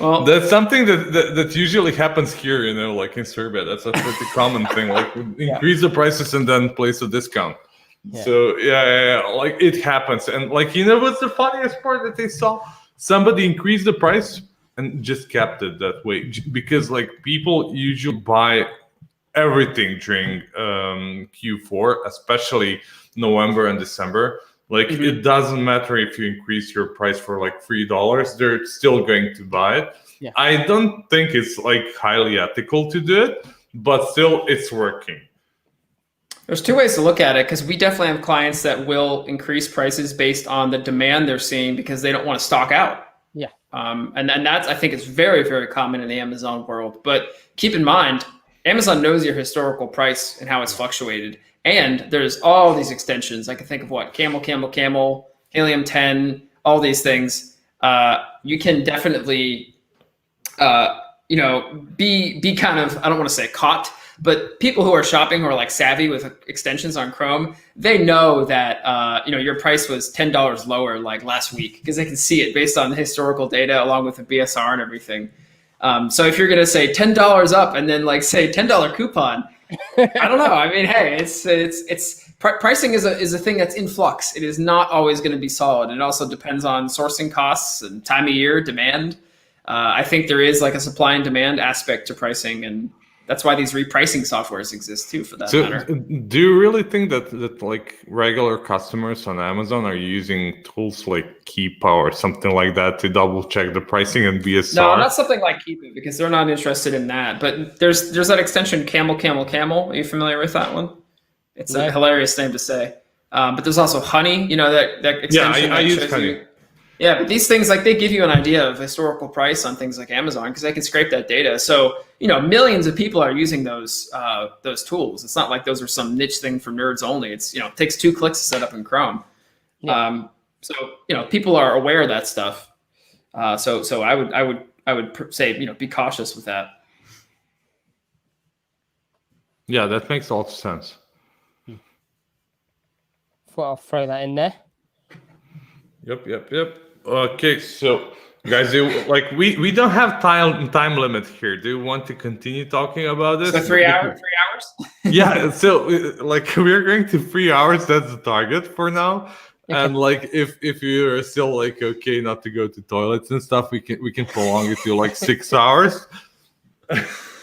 Well, that's something that usually happens here, like in Serbia. That's a pretty common thing. Like increase the prices and then place a discount. Yeah. So yeah, like it happens. And like, what's the funniest part that they saw? Somebody increased the price and just kept it that way, because like people usually buy everything during Q4, especially November and December. Like it doesn't matter if you increase your price for like $3, they're still going to buy it. Yeah. I don't think it's like highly ethical to do it, but still it's working. There's 2 ways to look at it, because we definitely have clients that will increase prices based on the demand they're seeing because they don't want to stock out. Yeah. And that's, I think, it's very, very common in the Amazon world. But keep in mind, Amazon knows your historical price and how it's fluctuated. And there's all these extensions. I can think of Camel, Helium 10, all these things. You can definitely, be kind of, I don't want to say caught, but people who are shopping, who are like savvy with extensions on Chrome, they know that, your price was $10 lower like last week, because they can see it based on the historical data along with the BSR and everything. So if you're going to say $10 up and then like say $10 coupon, I don't know. I mean, hey, it's pricing is a thing that's in flux. It is not always going to be solid. It also depends on sourcing costs and time of year, demand. I think there is like a supply and demand aspect to pricing, and That's why these repricing softwares exist too, for that So, matter. do you really think that like regular customers on Amazon are using tools like Keepa or something like that to double check the pricing and BSR? No, not something like Keep It, because they're not interested in that. But there's that extension Camel. Are you familiar with that one? It's a hilarious name to say. But there's also Honey. You know that extension. Yeah, I use Honey. Yeah, but these things, like, they give you an idea of historical price on things like Amazon because they can scrape that data. So, millions of people are using those tools. It's not like those are some niche thing for nerds only. It's, it takes 2 clicks to set up in Chrome. Yeah. So, people are aware of that stuff. So I would say, be cautious with that. Yeah, that makes a lot of sense. Thought I'll throw that in there. Yep. Okay, so guys, we don't have time limit here. Do you want to continue talking about this? So 3 hours? Yeah, so we're going to 3 hours. That's the target for now. And if you're still okay not to go to toilets and stuff, we can prolong it to 6 hours.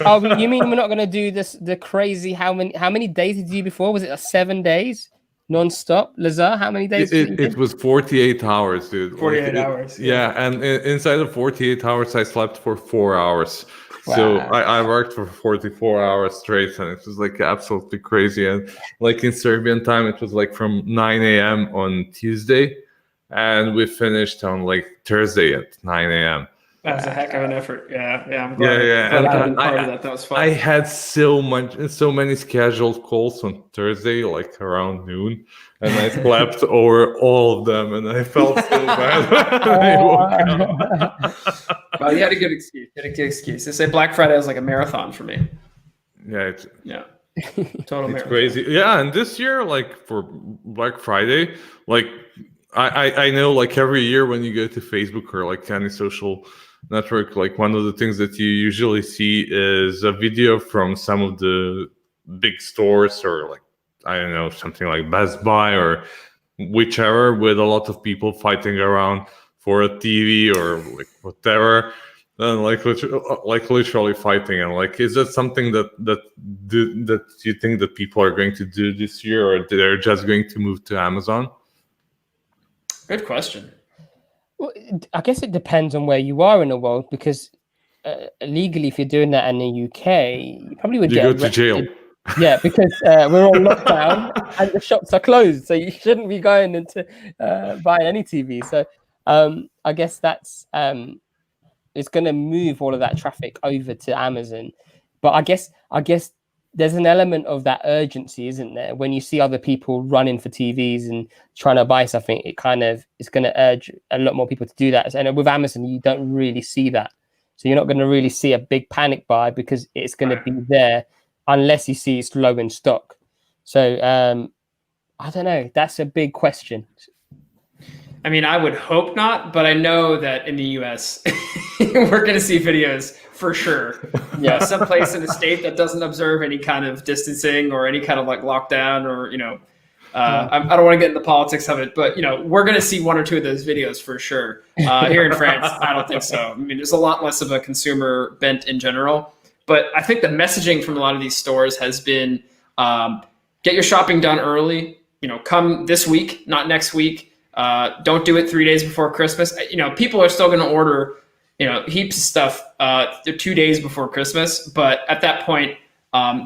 Oh, you mean we're not going to do the crazy? How many days did you do before? Was it 7 days? Non-stop, Lazar? How many days? It was 48 hours, dude. 48 hours. Yeah, and inside of 48 hours, I slept for 4 hours. Wow. So I worked for 44 hours straight, and it was absolutely crazy. And in Serbian time, it was from 9 a.m. on Tuesday, and we finished on Thursday at 9 a.m. That was a heck of an effort. Yeah. I'm glad. Yeah. And part of that. That was fun. I had so many scheduled calls on Thursday, around noon, and I slept over all of them, and I felt so bad when I woke up. Well, you had a good excuse. They say Black Friday was like a marathon for me. Yeah. Total marathon. Crazy. Yeah, and this year, for Black Friday, I know every year when you go to Facebook or any social network, one of the things that you usually see is a video from some of the big stores or I don't know, something like Best Buy or whichever, with a lot of people fighting around for a TV or whatever, and literally fighting. And is that something that you think that people are going to do this year, or they're just going to move to Amazon? Good question. Well, I guess it depends on where you are in the world, because legally, if you're doing that in the UK, you probably would go to jail. Yeah, because we're on lockdown and the shops are closed, so you shouldn't be going into buying any TV. So I guess that's it's going to move all of that traffic over to Amazon. But I guess there's an element of that urgency, isn't there? When you see other people running for TVs and trying to buy something, it kind of is going to urge a lot more people to do that. And with Amazon, you don't really see that. So you're not going to really see a big panic buy because it's going to be there unless you see it's low in stock. So I don't know. That's a big question. I mean, I would hope not, but I know that in the US, we're going to see videos for sure. Yeah, someplace in the state that doesn't observe any kind of distancing or any kind of lockdown, or I don't want to get into the politics of it, but we're going to see 1 or 2 of those videos for sure. Here in France, I don't think so. I mean, there's a lot less of a consumer bent in general, but I think the messaging from a lot of these stores has been, get your shopping done early. Come this week, not next week. Don't do it 3 days before Christmas. People are still going to order, heaps of stuff 2 days before Christmas. But at that point,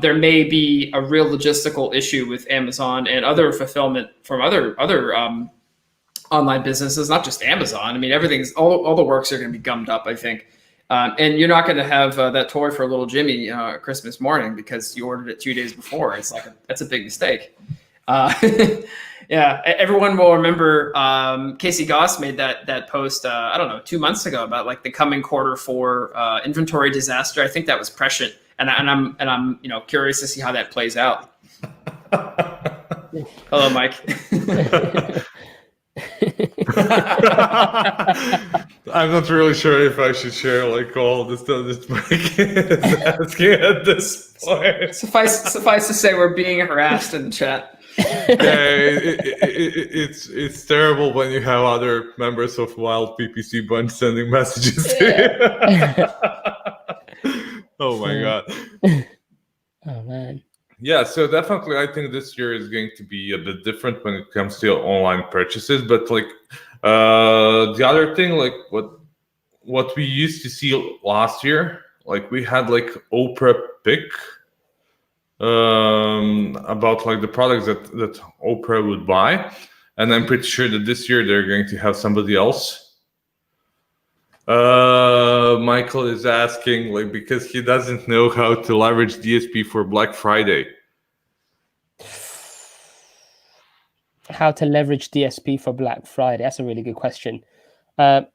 there may be a real logistical issue with Amazon and other fulfillment from other online businesses, not just Amazon. I mean, everything's all the works are going to be gummed up, I think. And you're not going to have that toy for little Jimmy Christmas morning because you ordered it 2 days before. It's that's a big mistake. Yeah, everyone will remember Casey Goss made that post, I don't know, 2 months ago about the coming quarter for inventory disaster. I think that was prescient, and I'm curious to see how that plays out. Hello, Mike. I'm not really sure if I should share all the stuff that Mike is asking at this point. Suffice to say, we're being harassed in the chat. Yeah, it's terrible when you have other members of Wild PPC Bunch sending messages to you. Oh my god. Oh man. Yeah, so definitely I think this year is going to be a bit different when it comes to online purchases. But like the other thing, like what we used to see last year, like we had like Oprah pick about like the products that Oprah would buy, and I'm pretty sure that this year they're going to have somebody else. Michael is asking like because he doesn't know how to leverage DSP for Black Friday. How to leverage DSP for Black Friday? That's a really good question. I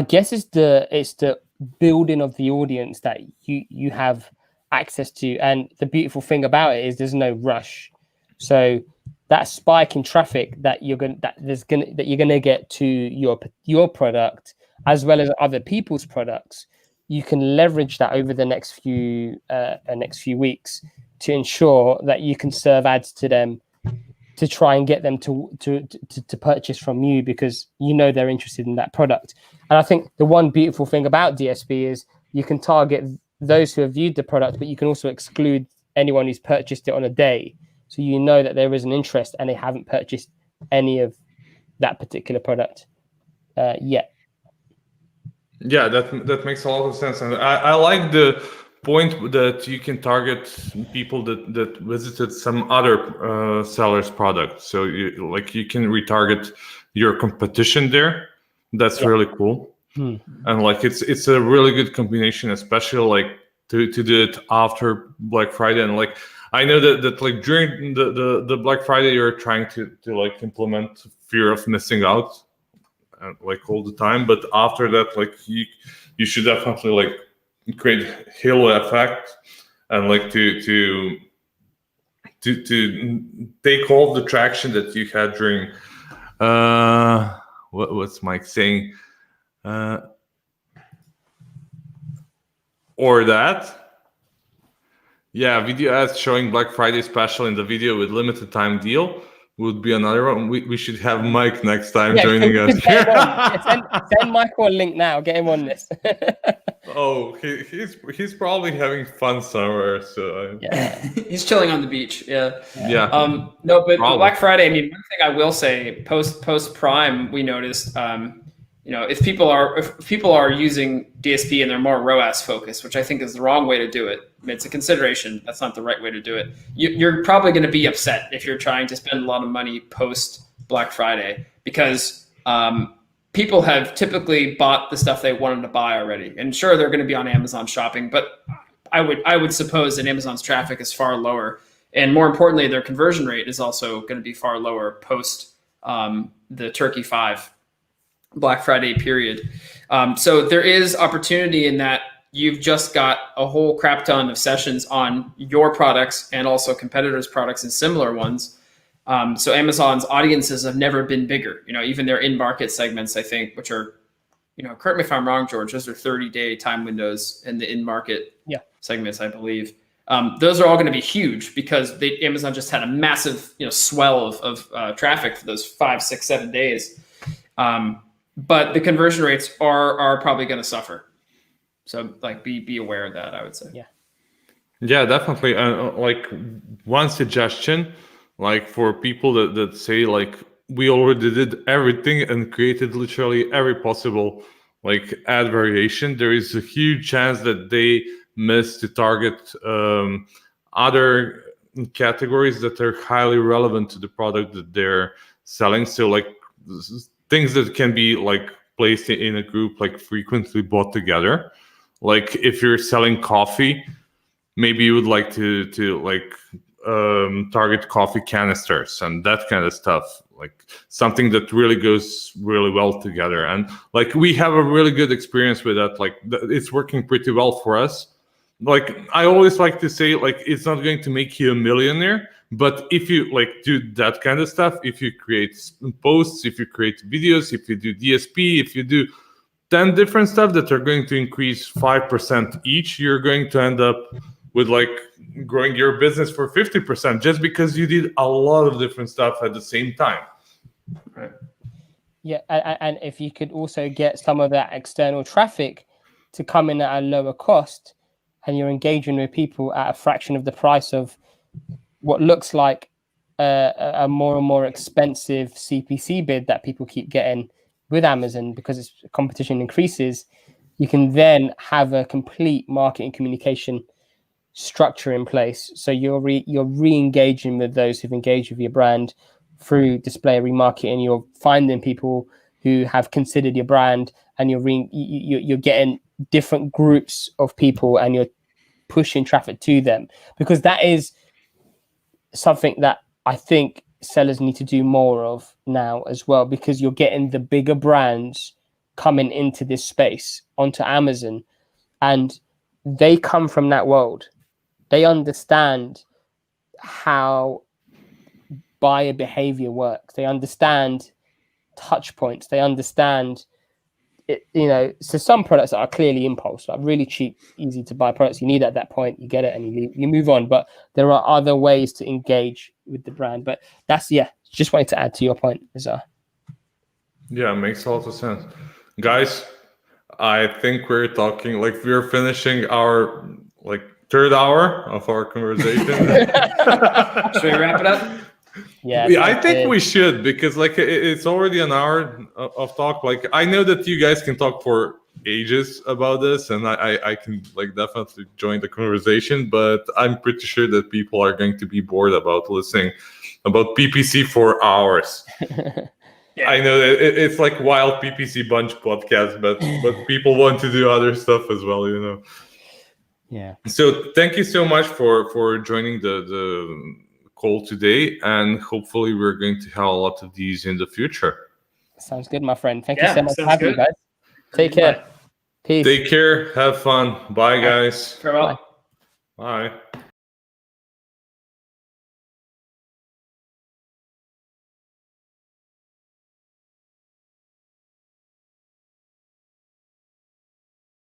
guess it's the building of the audience that you have access to, and the beautiful thing about it is there's no rush. So that spike in traffic that you're gonna get to your product as well as other people's products, you can leverage that over the next few weeks to ensure that you can serve ads to them to try and get them to purchase from you because you know they're interested in that product. And I think the one beautiful thing about DSP is you can target those who have viewed the product, but you can also exclude anyone who's purchased it on a day. So you know that there is an interest and they haven't purchased any of that particular product yet. Yeah, that makes a lot of sense, and I like the point that you can target people that visited some other seller's product. So you can retarget your competition there. That's really cool. And like it's a really good combination, especially like to do it after Black Friday. And like I know that like during the Black Friday you're trying to like implement fear of missing out like all the time, but after that like you should definitely like create halo effect and like to take all the traction that you had during what's Mike saying or that video ads showing Black Friday special in the video with limited time deal would be another one. We should have Mike next time joining us. Send Michael a link now. Get him on this. Oh, he's probably having fun somewhere. So he's chilling on the beach. Yeah. No, but Black Friday. I mean, one thing I will say, post Prime, we noticed. If people are using DSP and they're more ROAS focused, which I think is the wrong way to do it. I mean, it's a consideration. That's not the right way to do it. You're probably going to be upset if you're trying to spend a lot of money post Black Friday because people have typically bought the stuff they wanted to buy already. And sure, they're going to be on Amazon shopping, but I would suppose that Amazon's traffic is far lower. And more importantly, their conversion rate is also going to be far lower post the Turkey 5 Black Friday period. So there is opportunity in that you've just got a whole crap ton of sessions on your products and also competitors' products and similar ones. So Amazon's audiences have never been bigger. Even their in-market segments, I think, which are, correct me if I'm wrong, George, those are 30-day time windows in the in-market segments, I believe. Those are all going to be huge because Amazon just had a massive, swell of traffic for those 5, 6, 7 days. But the conversion rates are probably going to suffer. So like be aware of that, I would say. Yeah, definitely. Like one suggestion, like for people that say like we already did everything and created literally every possible like ad variation, there is a huge chance that they miss to target other categories that are highly relevant to the product that they're selling. So like things that can be like placed in a group like frequently bought together. Like if you're selling coffee, maybe you would like to like target coffee canisters and that kind of stuff, like something that really goes really well together. And like we have a really good experience with that. Like it's working pretty well for us. Like I always like to say, like it's not going to make you a millionaire, but if you like do that kind of stuff, if you create posts, if you create videos, if you do DSP, if you do 10 different stuff that are going to increase 5% each, you're going to end up with like growing your business for 50% just because you did a lot of different stuff at the same time. Right. Yeah, and if you could also get some of that external traffic to come in at a lower cost, and you're engaging with people at a fraction of the price of what looks like a more and more expensive CPC bid that people keep getting with Amazon because its competition increases, you can then have a complete marketing communication structure in place. So you're re-engaging with those who've engaged with your brand through display remarketing. You're finding people who have considered your brand, and you're getting different groups of people, and you're pushing traffic to them, because that is something that I think sellers need to do more of now as well, because you're getting the bigger brands coming into this space onto Amazon, and they come from that world. They understand how buyer behavior works. They understand touch points. They understand it, so some products are clearly impulse, like really cheap, easy to buy products you need at that point. You get it and you move on. But there are other ways to engage with the brand. But that's, just wanted to add to your point, Azar. Yeah, it makes a lot of sense. Guys, I think we're finishing our third hour of our conversation. Should we wrap it up? Yeah, I think we should, because it's already an hour of talk. I know that you guys can talk for ages about this, and I can definitely join the conversation, but I'm pretty sure that people are going to be bored about listening about PPC for hours. Yeah. I know that it's like wild PPC bunch podcast, but people want to do other stuff as well, Yeah. So thank you so much for joining the call today, and hopefully we're going to have a lot of these in the future. Sounds good, my friend. Thank you so much for having me, guys. Take care. Bye. Peace. Take care. Have fun. Bye, guys. Farewell. Bye.